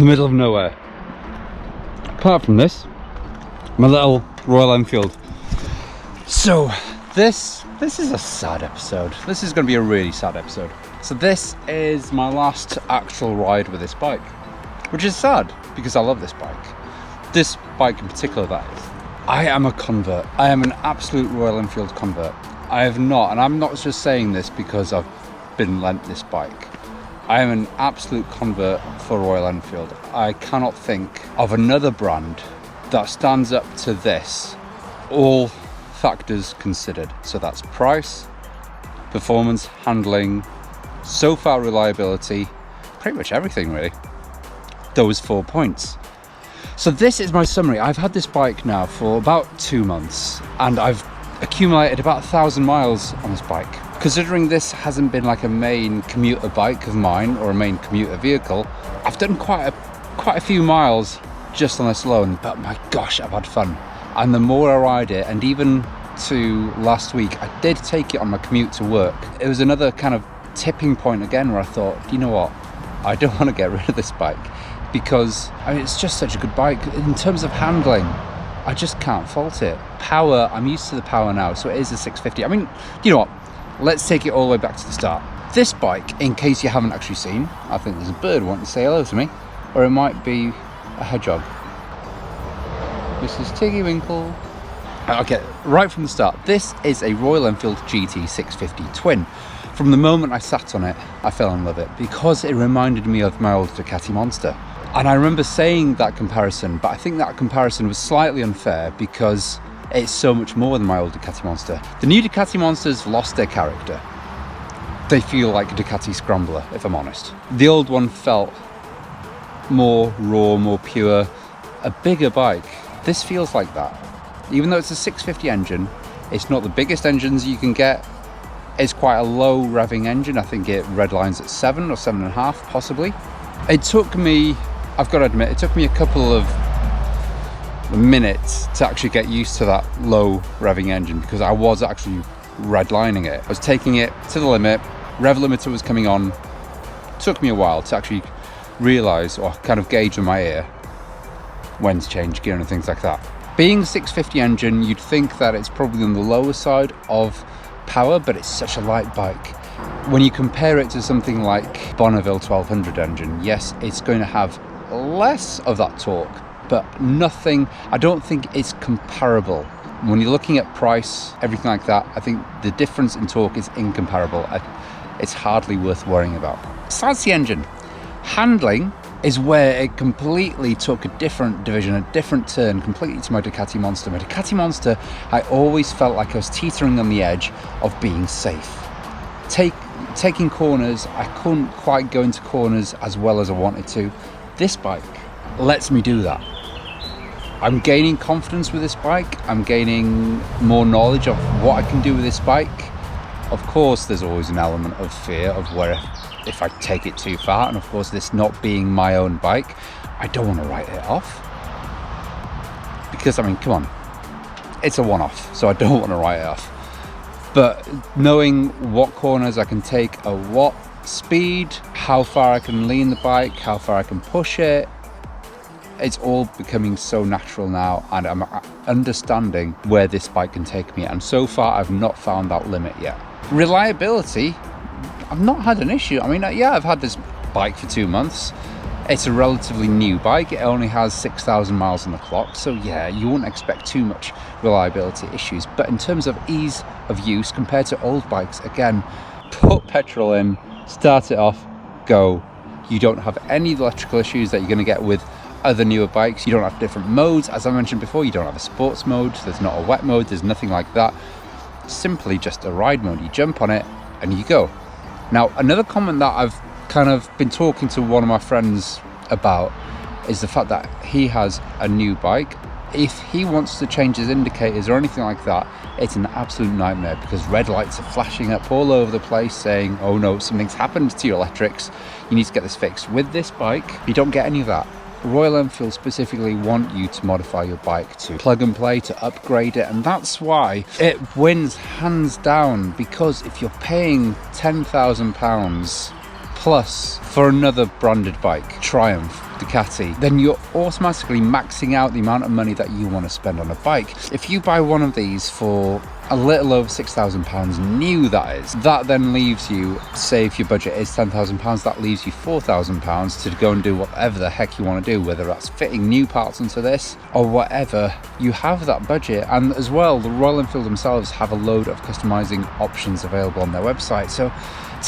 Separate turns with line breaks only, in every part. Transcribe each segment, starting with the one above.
the middle of nowhere. Apart from this, my little Royal Enfield. So this is a sad episode. This is going to be a really sad episode. So this is my last actual ride with this bike, which is sad because I love this bike. This bike in particular, that is. I am a convert. I am an absolute Royal Enfield convert. I have not, and I'm not just saying this because I've been lent this bike. I am an absolute convert for Royal Enfield. I cannot think of another brand that stands up to this, all factors considered. So that's price, performance, handling, so far reliability, pretty much everything really. Those 4 points. So this is my summary. I've had this bike now for about 2 months and I've accumulated about 1,000 miles on this bike. Considering this hasn't been like a main commuter bike of mine or a main commuter vehicle, I've done quite a few miles just on this alone, but my gosh, I've had fun. And the more I ride it, and even to last week, I did take it on my commute to work. It was another kind of tipping point again where I thought, you know what, I don't want to get rid of this bike because I mean, it's just such a good bike. In terms of handling, I just can't fault it. Power, I'm used to the power now, so it is a 650. I mean, you know what, let's take it all the way back to the start. This bike, in case you haven't actually seen, I think there's a bird wanting to say hello to me, or it might be a hedgehog. Mrs. Tiggy Winkle. Okay, right from the start, this is a Royal Enfield GT650 twin. From the moment I sat on it, I fell in love with it because it reminded me of my old Ducati Monster. And I remember saying that comparison, but I think that comparison was slightly unfair because it's so much more than my old Ducati Monster. The new Ducati Monsters lost their character. They feel like a Ducati Scrambler, if I'm honest. The old one felt more raw, more pure, a bigger bike. This feels like that. Even though it's a 650 engine, it's not the biggest engines you can get. It's quite a low revving engine. I think it redlines at 7 or 7.5 possibly. It took me, I've got to admit, it took me a couple of minutes to actually get used to that low revving engine because I was actually redlining it. I was taking it to the limit, rev limiter was coming on. It took me a while to actually realise or kind of gauge in my ear when to change gear and things like that. Being a 650 engine, you'd think that it's probably on the lower side of power, but it's such a light bike. When you compare it to something like Bonneville 1200 engine, yes, it's going to have less of that torque, but nothing, I don't think it's comparable. When you're looking at price, everything like that, I think the difference in torque is incomparable. It's hardly worth worrying about. Besides the engine, handling is where it completely took a different division, a different turn completely to my Ducati Monster. My Ducati Monster, I always felt like I was teetering on the edge of being safe. Taking corners, I couldn't quite go into corners as well as I wanted to. This bike lets me do that. I'm gaining confidence with this bike. I'm gaining more knowledge of what I can do with this bike. Of course, there's always an element of fear of where if I take it too far, and of course this not being my own bike, I don't want to write it off because I mean, come on, it's a one-off, so I don't want to write it off. But knowing what corners I can take at what speed, how far I can lean the bike, how far I can push it, it's all becoming so natural now, and I'm understanding where this bike can take me, and so far I've not found that limit yet. Reliability, I've not had an issue. I mean, yeah, I've had this bike for 2 months. It's a relatively new bike. It only has 6,000 miles on the clock. So yeah, you wouldn't expect too much reliability issues. But in terms of ease of use compared to old bikes, again, put petrol in, start it off, go. You don't have any electrical issues that you're going to get with other newer bikes. You don't have different modes. As I mentioned before, you don't have a sports mode. There's not a wet mode. There's nothing like that. Simply just a ride mode. You jump on it and you go. Now, another comment that I've kind of been talking to one of my friends about is the fact that he has a new bike. If he wants to change his indicators or anything like that, it's an absolute nightmare because red lights are flashing up all over the place saying, oh no, something's happened to your electrics. You need to get this fixed. With this bike, you don't get any of that. Royal Enfield specifically want you to modify your bike to plug and play, to upgrade it, and that's why it wins hands down, because if you're paying £10,000 plus for another branded bike, Triumph, Ducati, then you're automatically maxing out the amount of money that you want to spend on a bike. If you buy one of these for a little over £6,000 new, that is, that then leaves you, say if your budget is £10,000, that leaves you £4,000 to go and do whatever the heck you want to do, whether that's fitting new parts into this or whatever. You have that budget. And as well, the Royal Enfield themselves have a load of customizing options available on their website. So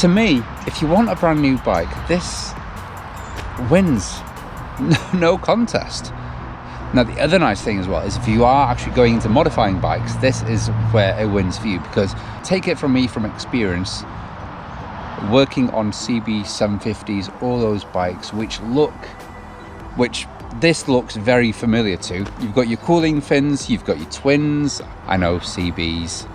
to me, if you want a brand new bike, this wins. No contest. Now, the other nice thing as well is if you are actually going into modifying bikes, this is where it wins for you, because take it from me, from experience, working on CB750s, all those bikes which this looks very familiar to. You've got your cooling fins, you've got your twins, I know CBs,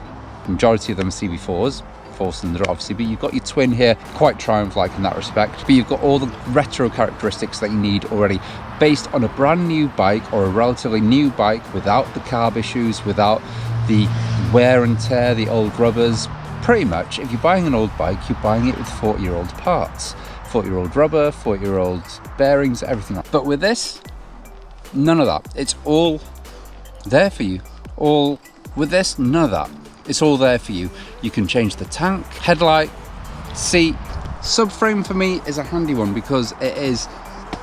the majority of them are CB4s, 4-cylinder obviously, but you've got your twin here, quite Triumph-like in that respect, but you've got all the retro characteristics that you need already, based on a brand new bike or a relatively new bike, without the carb issues, without the wear and tear, the old rubbers. Pretty much, if you're buying an old bike, you're buying it with 40-year-old parts, 40-year-old rubber, 40-year-old bearings, everything like that. But with this, none of that. It's all there for you. All with this, none of that. It's all there for you. You can change the tank, headlight, seat. Subframe for me is a handy one because it is,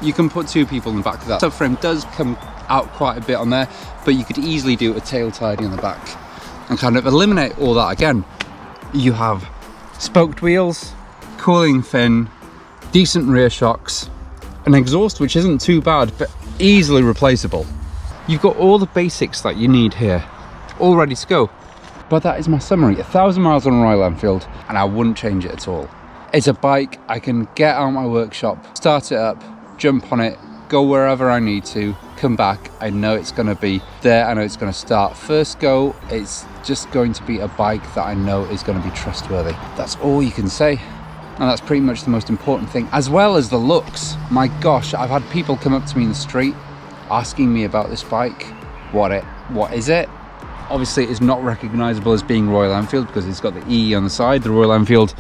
you can put two people in the back of that. Subframe does come out quite a bit on there, but you could easily do a tail tidy on the back and kind of eliminate all that. Again, you have spoked wheels, cooling fin, decent rear shocks, an exhaust which isn't too bad but easily replaceable. You've got all the basics that you need here, all ready to go. But that is my summary. 1,000 miles on a Royal Enfield, and I wouldn't change it at all. It's a bike I can get out of my workshop, start it up, jump on it, go wherever I need to, come back. I know it's going to be there. I know it's going to start. First go, it's just going to be a bike that I know is going to be trustworthy. That's all you can say. And that's pretty much the most important thing, as well as the looks. My gosh, I've had people come up to me in the street asking me about this bike. What is it? Obviously, it's not recognizable as being Royal Enfield because it's got the E on the side, the Royal Enfield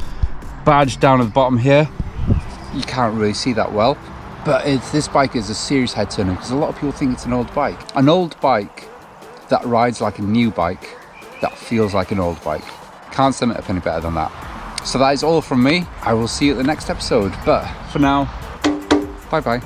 badge down at the bottom here. You can't really see that well, but this bike is a serious head turner because a lot of people think it's an old bike. An old bike that rides like a new bike, that feels like an old bike. Can't sum it up any better than that. So that is all from me. I will see you at the next episode, but for now, bye bye.